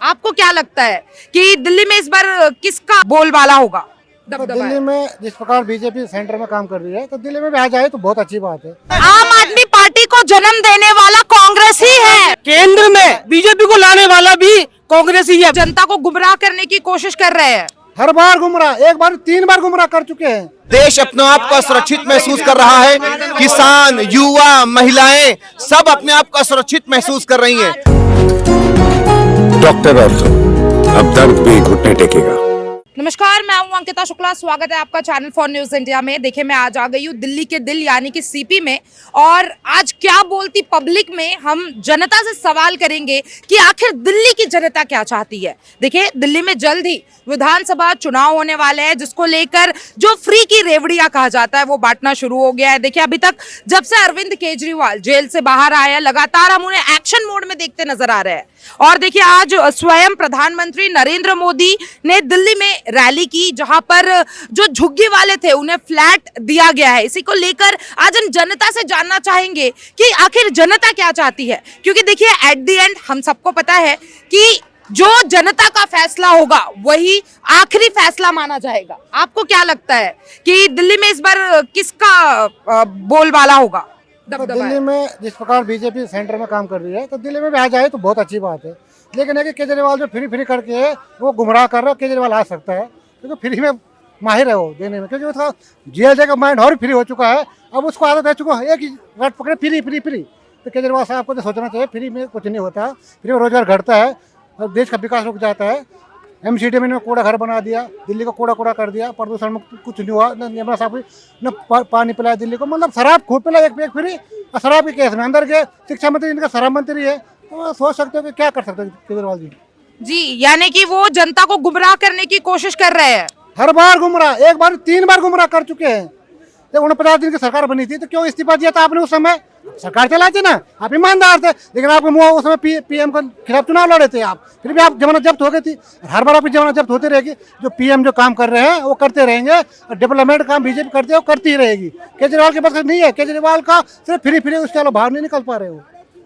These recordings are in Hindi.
आपको क्या लगता है कि दिल्ली में इस बार किसका बोलबाला होगा? तो दबदबा है। दिल्ली में जिस प्रकार बीजेपी सेंटर में काम कर रही है तो दिल्ली में भी आ जाए तो बहुत अच्छी बात है। आम आदमी पार्टी को जन्म देने वाला कांग्रेस ही है। केंद्र में बीजेपी को लाने वाला भी कांग्रेस ही है। जनता को गुमराह करने की कोशिश कर रहे हैं। हर बार गुमराह, एक बार 3 बार गुमराह कर चुके हैं। देश अपने आप को सुरक्षित महसूस कर रहा है। किसान, युवा, महिलाएं सब अपने आप को सुरक्षित महसूस कर रही हैं। डॉक्टर ऑर्थो, अब दर्द भी घुटने टेकेगा। नमस्कार, मैं हूं अंकिता शुक्ला। स्वागत है आपका चैनल फॉर न्यूज इंडिया में। देखिए, मैं आज आ गई हूँ दिल्ली के दिल यानी कि सीपी में, और आज क्या बोलती पब्लिक में हम जनता से सवाल करेंगे कि आखिर दिल्ली की जनता क्या चाहती है। देखिए, दिल्ली में जल्द ही विधानसभा चुनाव होने वाले हैं, जिसको लेकर जो फ्री की रेवड़ियां कहा जाता है वो बांटना शुरू हो गया है। देखिए, अभी तक जब से अरविंद केजरीवाल जेल से बाहर आए हैं, लगातार हम उन्हें एक्शन मोड में देखते नजर आ रहे हैं। और देखिए, आज स्वयं प्रधानमंत्री नरेंद्र मोदी ने दिल्ली में रैली की, जहां पर जो झुग्गी वाले थे उन्हें फ्लैट दिया गया है। इसी को लेकर आज हम जनता से जानना चाहेंगे कि आखिर जनता क्या चाहती है, क्योंकि देखिए, एट द एंड हम सबको पता है कि जो जनता का फैसला होगा वही आखिरी फैसला माना जाएगा। आपको क्या लगता है कि दिल्ली में इस बार किसका बोलबाला होगा? तो दबदबा है। दिल्ली में जिस प्रकार बीजेपी सेंटर में काम कर रही है तो दिल्ली में भी आ जाए तो बहुत अच्छी बात है। लेकिन है कि केजरीवाल जो फ्री करके वो गुमराह कर रहा है। केजरीवाल आ सकता है क्योंकि फ्री में माहिर है वो देने में, क्योंकि उसका जेल जगह माइंड और फ्री हो चुका है। अब उसको आदत है चुका है एक ही रट पकड़े फ्री। तो केजरीवाल साहब को तो सोचना चाहिए, फ्री में कुछ नहीं होता, फ्री में रोजगार घटता है और देश का विकास रुक जाता है। MCD में कूड़ा घर बना दिया, दिल्ली को कूड़ा कर दिया, प्रदूषण मुक्त कुछ नहीं हुआ, न यमुना साहब न पानी पिलाया दिल्ली को। मतलब शराब खूब पिला एक फ्री, और शराब के केस में अंदर के शिक्षा मंत्री इनका शराब मंत्री है। तो सोच सकते हो कि क्या कर सकते हैं केजरीवाल जी, यानी कि वो जनता को गुमराह करने की कोशिश कर रहे हैं। हर बार गुमराह, एक बार 3 बार गुमराह कर चुके हैं। जब 49 दिन की सरकार बनी थी तो क्यों इस्तीफा दिया था आपने? उस समय सरकार चलाती ना, आप ईमानदार थे, लेकिन आपके मुँह उस समय PM के खिलाफ चुनाव लड़े थे आप, फिर भी आप जमानत जब्त हो गई थी। हर बार आपकी जमानत जब्त होती रहेगी। जो PM जो काम कर रहे हैं वो करते रहेंगे, और डेवलपमेंट काम बीजेपी करती है वो करती ही रहेगी। केजरीवाल के पास नहीं है, केजरीवाल का सिर्फ फ्री उसके अलावा बाहर नहीं निकल पा रहे हो।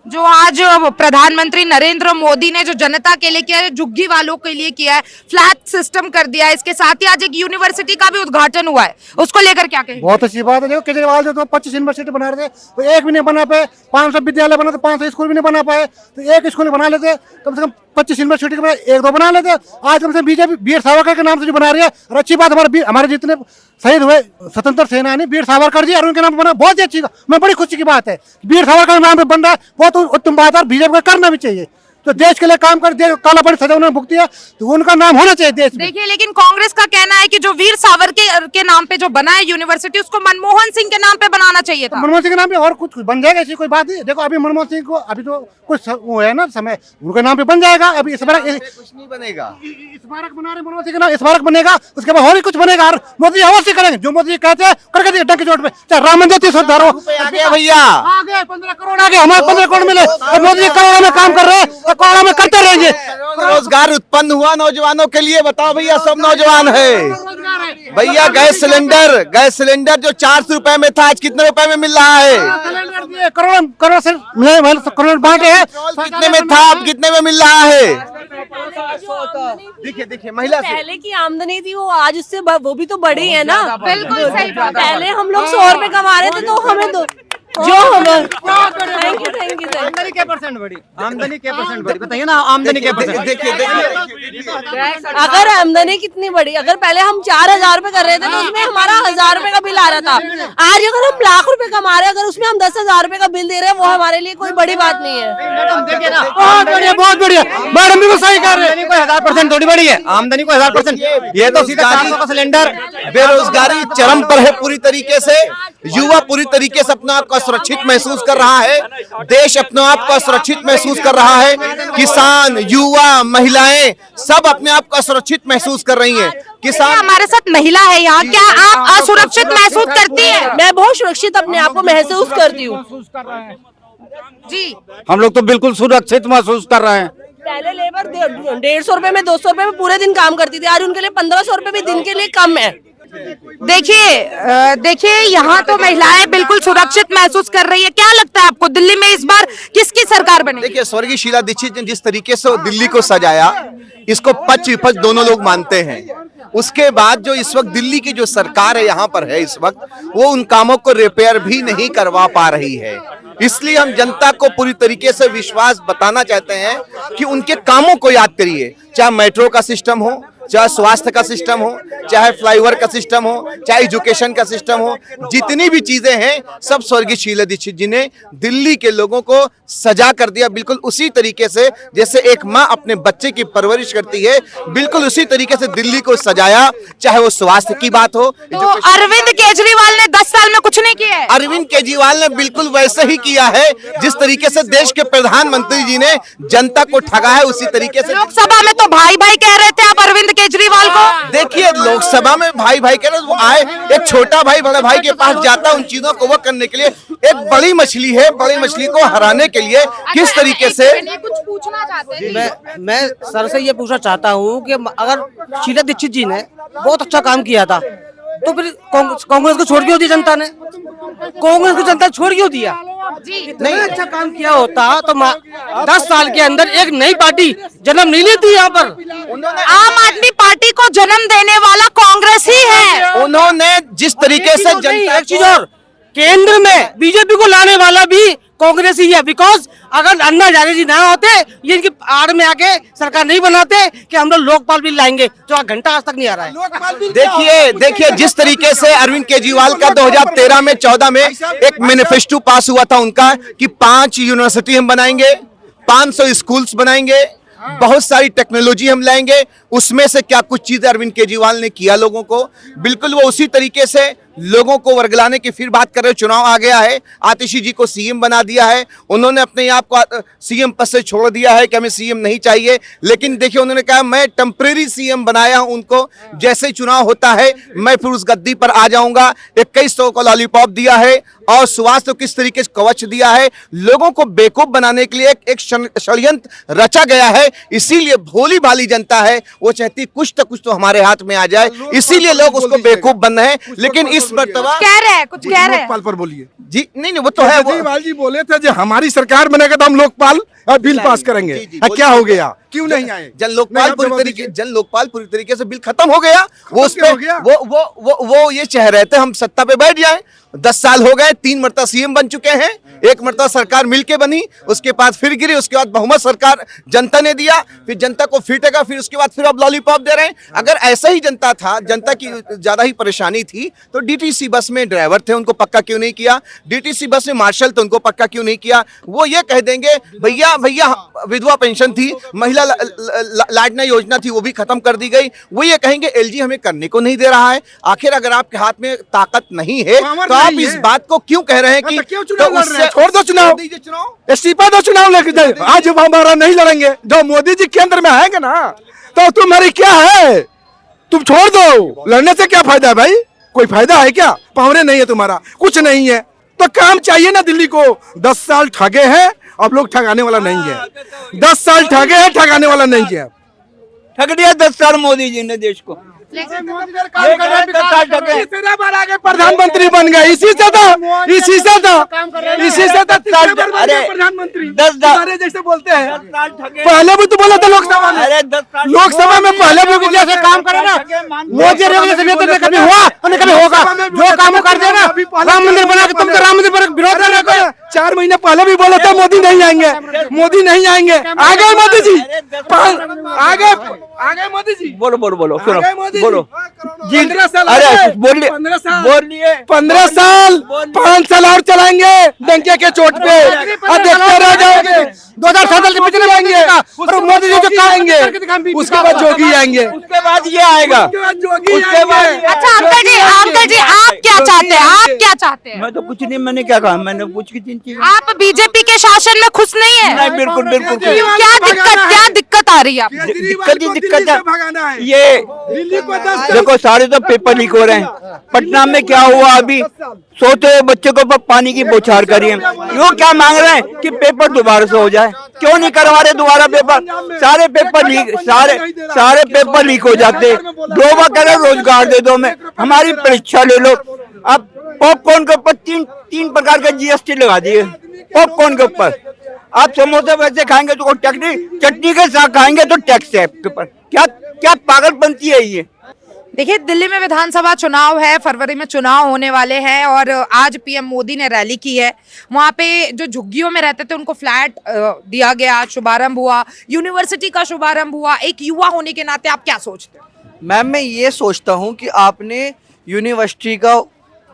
जो आज प्रधानमंत्री नरेंद्र मोदी ने जो जनता के लिए किया है, झुग्गी वालों के लिए किया है, फ्लैट सिस्टम कर दिया है, इसके साथ ही आज एक यूनिवर्सिटी का भी उद्घाटन हुआ है, उसको लेकर क्या कहेंगे? बहुत अच्छी बात है। देखो, केजरीवाल जो तो 25 यूनिवर्सिटी बना रहे थे तो एक भी नहीं बना पाए, 500 विद्यालय बना, तो 500 स्कूल भी नहीं बना पाए, तो एक स्कूल बना लेते, कम से कम 25 यूनिवर्सिटी के बाद 1-2 बना लेते। आज कम से बीजेपी वीर सावरकर के नाम से जो बना रही है, और अच्छी बात, हमारे जितने शहीद हुए स्वतंत्र सेनानी वीर सावरकर जी, और उनके नाम पर बना, बहुत ही अच्छी, मैं बड़ी खुशी की बात है। वीर सावरकर के नाम पे बन रहा है, बहुत उत्तम बात है, और बीजेपी को करना भी चाहिए। तो देश के लिए काम कर, देश काला पानी सजा उन्होंने भुगती है, तो उनका नाम होना चाहिए देश में। देखिए, लेकिन कांग्रेस का कहना है कि जो वीर सावरकर के नाम पे जो बना है यूनिवर्सिटी, उसको मनमोहन सिंह के नाम पे बनाना चाहिए था। मनमोहन सिंह के नाम पे और कुछ बन जाएगा, ऐसी कोई बात नहीं। देखो, अभी मनमोहन सिंह को अभी तो कुछ वो है ना समय, उनके नाम पे बन जाएगा। अभी स्मारक कुछ नहीं बनेगा, स्मारक बना रहे मनमोहन सिंह के नाम, स्मारक बनेगा, उसके बाद और ही कुछ बनेगा। और मोदी अवश्य करेंगे जो मोदी कहते हैं, करके दिए डंके चोट पे। चाहे राम मंदिर 30 धारो आ गया भैया, आ गए, 15 करोड़ आ गए, हमारे 15 करोड़ मिले, और मोदी करोड़ों में काम कर रहे हैं, और करोड़ों में करते रहेंगे। रोजगार उत्पन्न हुआ नौजवानों के लिए। बताओ भैया, सब नौजवान है भैया। गैस सिलेंडर जो 400 रुपए में था, आज कितने रुपए में मिल रहा है? करोड़ से करोड़ बांटे हैं। कितने में था, अब कितने में मिल रहा है? देखिए महिला पहले की आमदनी थी वो आज उससे वो भी तो बढ़ी है ना। बिल्कुल सही बात। पहले हम लोग 100 रुपए कमा रहे थे, तो हमें जो हमें थैंक यू आमदनी के परसेंट बढ़ी, बताइए ना, आमदनी के परसेंट। देखिए अगर आमदनी कितनी बढ़ी, अगर पहले हम 4000 रुपए कर रहे थे तो उसमें हमारा 1000 रुपए का बिल आ रहा था। आज अगर हम लाख रुपए कमा रहे हैं, अगर उसमें हम 10,000 रुपए का बिल दे रहे हैं, वो हमारे लिए कोई बड़ी बात नहीं है। बहुत बढ़िया मैडम भी सही कर रहे हैं। कोई 1000% थोड़ी बढ़ी है, आमदनी को 1000%। ये तो सीधा 400 का सिलेंडर। बेरोजगारी चरम पर है पूरी तरीके से। युवा पूरी तरीके से अपने आप को सुरक्षित महसूस कर रहा है। देश अपने आप को सुरक्षित महसूस कर रहा है। किसान, युवा, महिलाएं सब अपने आप को सुरक्षित महसूस कर रही हैं। किसान, हमारे साथ महिला है यहाँ, क्या आप असुरक्षित महसूस करती है? मैं बहुत सुरक्षित अपने आप को महसूस करती हूँ जी। हम लोग तो बिल्कुल सुरक्षित महसूस कर रहे हैं। पहले लेबर 150 रुपए में, 200 रुपए में पूरे दिन काम करती थी, आज उनके लिए 1500 रुपए भी दिन के लिए कम है। देखिए यहाँ तो महिलाएं बिल्कुल सुरक्षित महसूस कर रही है। क्या लगता है आपको, दिल्ली में इस बार किसकी सरकार बनेगी? देखिए, स्वर्गीय शीला दीक्षित ने जिस तरीके से दिल्ली को सजाया, इसको पच विपच दोनों लोग मानते हैं। उसके बाद जो इस वक्त दिल्ली की जो सरकार है यहाँ पर है इस वक्त, वो उन कामों को रिपेयर भी नहीं करवा पा रही है। इसलिए हम जनता को पूरी तरीके से विश्वास बताना चाहते हैं कि उनके कामों को याद करिए, चाहे मेट्रो का सिस्टम हो, चाहे स्वास्थ्य का सिस्टम हो, चाहे फ्लाईओवर का सिस्टम हो, चाहे एजुकेशन का सिस्टम हो, जितनी भी चीजें हैं सब स्वर्गीय शीला दीक्षित जी ने दिल्ली के लोगों को सजा कर दिया। बिल्कुल उसी तरीके से जैसे एक माँ अपने बच्चे की परवरिश करती है, बिल्कुल उसी तरीके से दिल्ली को सजाया, चाहे वो स्वास्थ्य की बात हो। तो अरविंद केजरीवाल ने 10 साल में कुछ नहीं किया है। अरविंद केजरीवाल ने बिल्कुल वैसे ही किया है जिस तरीके से देश के प्रधानमंत्री जी ने जनता को ठगा है, उसी तरीके से। लोकसभा में तो भाई भाई कह रहे थे आप अरविंद केजरीवाल को। देखिए लोकसभा में भाई भाई कह रहे वो आए, एक छोटा भाई बड़े भाई के पास जाता उन चीजों को वो करने के लिए। एक बड़ी मछली है, बड़ी मछली को हराने के लिए किस तरीके से। कुछ पूछना चाहते हैं? मैं सर से ये पूछना चाहता हूँ कि अगर शीला दीक्षित जी ने बहुत अच्छा काम किया था तो फिर कांग्रेस को छोड़ क्यों दी जनता ने? कांग्रेस को जनता छोड़ क्यों दिया? नहीं अच्छा काम किया होता तो 10 साल के अंदर एक नई पार्टी जन्म नहीं लेती यहाँ पर। आम आदमी पार्टी को जन्म देने वाला कांग्रेस ही है। उन्होंने जिस तरीके से जनता, एक चीज और, केंद्र में बीजेपी को लाने वाला भी कांग्रेस ही है। बिकॉज अगर अन्ना हजारे जी ना होते, ये इनकी आड़ में आके सरकार नहीं बनाते कि हम लोग लोकपाल बिल लाएंगे जो घंटा आज तक नहीं आ रहा है। देखिए जिस तरीके से अरविंद केजरीवाल का 2013 में 14 में एक मैनिफेस्टो पास हुआ था उनका कि 5 यूनिवर्सिटी हम बनाएंगे, 500 स्कूल्स बनाएंगे, बहुत सारी टेक्नोलॉजी हम लाएंगे। उसमें से क्या कुछ चीजें अरविंद केजरीवाल ने किया लोगों को? बिल्कुल वो उसी तरीके से लोगों को वर्गलाने की फिर बात कर रहे। चुनाव आ गया है, आतिशी जी को सीएम बना दिया है, उन्होंने अपने आप को सीएम पद से छोड़ दिया है कि हमें सीएम नहीं चाहिए। लेकिन देखिए उन्होंने कहा मैं टेम्परेरी सीएम बनाया हूं उनको, जैसे चुनाव होता है मैं फिर उस गद्दी पर आ जाऊंगा। 2100 को लॉलीपॉप दिया है और स्वास्थ्य को किस तरीके से कवच दिया है। लोगों को बेवकूफ बनाने के लिए एक षड्यंत्र रचा गया है। इसीलिए भोली भाली जनता है, वो चाहती कुछ तो हमारे हाथ में आ जाए, इसीलिए लोग उसको बेवकूफ बन रहे हैं। लेकिन इस मर्तबा कह रहे हैं, कुछ कह रहे हैं। लोकपाल पर बोलिए जी। नहीं वो तो है, केजरीवाल जी बोले थे जो हमारी सरकार बनेगा तो हम लोकपाल बिल पास करेंगे। क्या हो गया, क्यों नहीं आए? जन लोकपाल पूरी तरीके से बिल खत्म हो गया। वो उस पे वो ये चाह रहे थे हम सत्ता पे बैठ जाएं। 10 साल हो गए, 3 मरतबा सीएम बन चुके हैं, 1 मरतबा सरकार मिलके बनी, उसके बाद फिर गिरी, उसके बाद बहुमत सरकार जनता ने दिया, फिर जनता को फिटेगा, फिर उसके बाद फिर अब लॉलीपॉप दे रहे हैं। अगर ऐसा ही जनता था, जनता की ज्यादा ही परेशानी थी तो डीटीसी बस में ड्राइवर थे उनको पक्का क्यों नहीं किया? डीटीसी बस में मार्शल थे उनको पक्का क्यों नहीं किया? वो ये कह देंगे भैया विधवा पेंशन थी, महिला लाडना योजना थी, वो भी खत्म कर दी गई। वो ये कहेंगे एलजी हमें करने को नहीं दे रहा है। आखिर अगर आपके हाथ में ताकत नहीं है तो आप इस बात को क्यों कह रहे हैं कि क्यों चुनाव लड़ रहे हैं? छोड़ दो चुनाव, इस्तीफा दो, चुनाव लेके जाए। आज हमारा नहीं लड़ेंगे, जो मोदी जी केंद्र में आएंगे ना तो तुम्हारी क्या है? तुम छोड़ दो, लड़ने से क्या फायदा है भाई? कोई फायदा है क्या? पावरे नहीं है तुम्हारा, कुछ नहीं है तो काम चाहिए ना दिल्ली को। 10 साल ठगे हैं, अब लोग ठगाने वाला नहीं है। 10 साल ठगे हैं, ठगाने वाला नहीं है। ठग दिया 10 साल मोदी जी ने देश को। प्रधानमंत्री बन गए, इसी से था प्रधानमंत्री। 10 जैसे बोलते हैं, पहले भी तो बोला था लोकसभा में। लोकसभा में पहले भी जैसे काम करे ना मोदी जैसे कभी हुआ और कभी होगा। जो काम कर दे ना, राम मंदिर बना के, तुम तो राम मंदिर पर विरोध कर रहे हो। 4 महीने पहले भी बोला था मोदी नहीं आएंगे, मोदी नहीं आएंगे। आ गए मोदी जी, आ गए मोदी जी। बोलो सुनो, बोलो 15 साल, अरे बोलिए 15 साल, 5 साल और चलाएंगे डंके के चोट पे और देखते रह जाओगे। 2017 के पिछले आएंगे और मोदी जी जो कहेंगे उसके बाद जोगी आएंगे, उसके बाद ये आएगा, उसके बाद। अच्छा अंकल जी आप क्या चाहते हैं? आप क्या चाहते हैं? मैं तो कुछ नहीं, मैंने क्या कहा, मैंने कुछ की चिंता। आप बीजेपी के शासन में खुश नहीं है? नहीं, बिल्कुल क्या दिक्कत आ रही है? दिक्कत ये देखो, सारे तो पेपर लीक हो रहे हैं। पटना में क्या हुआ अभी, सोते हुए बच्चों को पानी की बौछार करिए। वो क्या मांग रहे हैं कि पेपर दोबारा से हो जाए। क्यों नहीं करवा रहे दोबारा पेपर? सारे पेपर लीक हो जाते। लोग कह रोजगार दे दो, हमें हमारी परीक्षा ले लो। अब पॉपकॉर्न के ऊपर तीन प्रकार का जीएसटी लगा दिए पॉपकॉर्न के ऊपर। आप समोसे वैसे खाएंगे तो टैक्स नहीं, चटनी के साथ खाएंगे तो टैक्स है आपके ऊपर। क्या क्या पागलपंती है ये। देखिए, दिल्ली में विधानसभा चुनाव है, फरवरी में चुनाव होने वाले हैं और आज पीएम मोदी ने रैली की है। वहाँ पे जो झुग्गियों में रहते थे उनको फ्लैट दिया गया, शुभारंभ हुआ, यूनिवर्सिटी का शुभारंभ हुआ। एक युवा होने के नाते आप क्या सोचते हो? मैम मैं ये सोचता हूँ कि आपने यूनिवर्सिटी का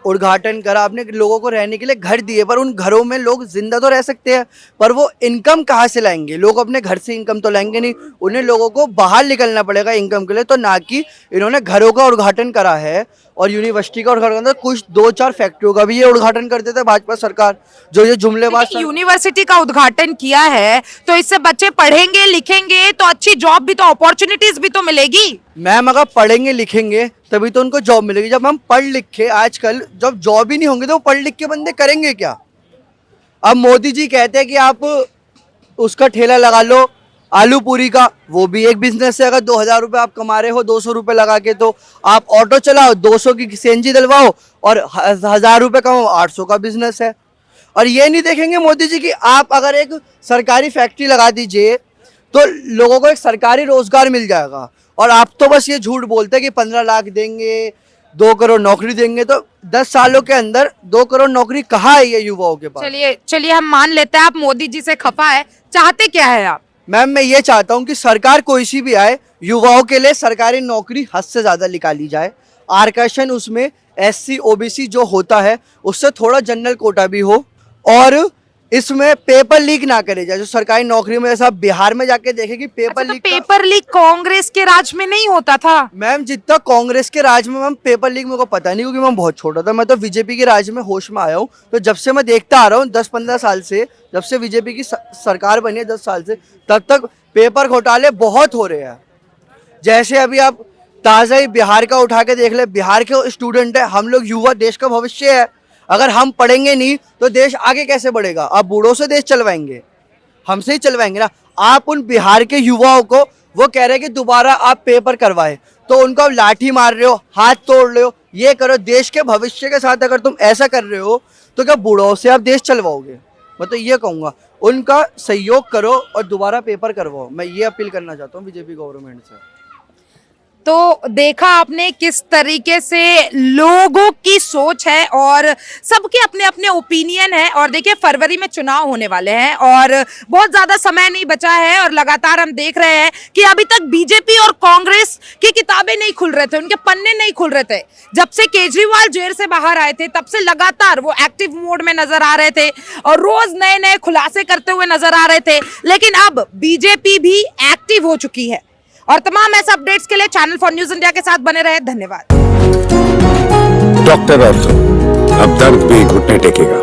उद्घाटन करा, आपने लोगों को रहने के लिए घर दिए, पर उन घरों में लोग जिंदा तो रह सकते हैं, पर वो इनकम कहाँ से लाएंगे? लोग अपने घर से इनकम तो लाएंगे नहीं, उन्हें लोगों को बाहर निकलना पड़ेगा इनकम के लिए। तो ना कि इन्होंने घरों का उद्घाटन करा है और यूनिवर्सिटी का उद्घाटन करा, कुछ 2-4 फैक्ट्रियों का भी ये उद्घाटन कर देते भाजपा सरकार, जो ये जुमलेबाज। यूनिवर्सिटी का उद्घाटन किया है तो इससे बच्चे पढ़ेंगे लिखेंगे तो अच्छी जॉब भी तो, अपॉर्चुनिटीज भी तो मिलेगी। मैम अगर पढ़ेंगे लिखेंगे तभी तो उनको जॉब मिलेगी। जब हम पढ़ लिख के, आजकल जब जॉब ही नहीं होंगे तो पढ़ लिख के बंदे करेंगे क्या? अब मोदी जी कहते हैं कि आप उसका ठेला लगा लो आलू पूरी का, वो भी एक बिजनेस है। अगर 2000 रुपये आप कमा रहे हो 200 रुपये लगा के, तो आप ऑटो चलाओ, 200 की सीएनजी डलवाओ और 1000 रुपये कमाओ, 800 का बिजनेस है। और ये नहीं देखेंगे मोदी जी कि आप अगर एक सरकारी फैक्ट्री लगा दीजिए तो लोगों को एक सरकारी रोजगार मिल जाएगा। और आप तो बस ये झूठ बोलते हैं कि 15 लाख देंगे, 2 करोड़ नौकरी देंगे, तो 10 सालों के अंदर 2 करोड़ नौकरी कहाँ है ये युवाओं के पास? चलिए हम मान लेते हैं आप मोदी जी से खफा है, चाहते क्या है आप? मैम मैं ये चाहता हूँ कि सरकार कोई सी भी आए, युवाओं के लिए सरकारी नौकरी हद से ज़्यादा निकाली जाए। आरक्षण उसमें SC OBC जो होता है उससे थोड़ा जनरल कोटा भी हो, और इसमें पेपर लीक ना करे जाए। जो सरकारी नौकरी में, जैसा बिहार में जाके देखे कि paper leak, paper leak Congress के राज में नहीं होता था मैम। जितना कांग्रेस के राज में मैम पेपर लीक मेरे को पता नहीं, क्योंकि मैं बहुत छोटा था। मैं तो बीजेपी के राज में होश में आया हूँ। तो जब से मैं देखता आ रहा हूँ 10-15 साल से, जब से बीजेपी की सरकार बनी है 10 साल से, तब तक पेपर घोटाले बहुत हो रहे हैं। जैसे अभी आप ताज़ा ही बिहार का उठा के देख ले, बिहार के स्टूडेंट है हम लोग, युवा देश का भविष्य है। अगर हम पढ़ेंगे नहीं तो देश आगे कैसे बढ़ेगा? आप बूढ़ों से देश चलवाएंगे? हमसे ही चलवाएंगे ना। आप उन बिहार के युवाओं को वो कह रहे हैं कि दोबारा आप पेपर करवाए, तो उनको आप लाठी मार रहे हो, हाथ तोड़ रहे हो, ये करो। देश के भविष्य के साथ अगर तुम ऐसा कर रहे हो तो क्या बूढ़ों से आप देश चलवाओगे? मैं तो ये कहूँगा उनका सहयोग करो और दोबारा पेपर करवाओ। मैं ये अपील करना चाहता हूँ बीजेपी गवर्नमेंट से। तो देखा आपने किस तरीके से लोगों की सोच है और सबके अपने अपने ओपिनियन है। और देखिए, फरवरी में चुनाव होने वाले हैं और बहुत ज्यादा समय नहीं बचा है और लगातार हम देख रहे हैं कि अभी तक बीजेपी और कांग्रेस की किताबें नहीं खुल रहे थे, उनके पन्ने नहीं खुल रहे थे। जब से केजरीवाल जेल से बाहर आए थे तब से लगातार वो एक्टिव मोड में नजर आ रहे थे और रोज नए नए खुलासे करते हुए नजर आ रहे थे। लेकिन अब बीजेपी भी एक्टिव हो चुकी है। और तमाम ऐसे अपडेट्स के लिए चैनल फॉर न्यूज इंडिया के साथ बने रहे। धन्यवाद। डॉक्टर ऑर्थो, अब दर्द भी घुटने टेकेगा।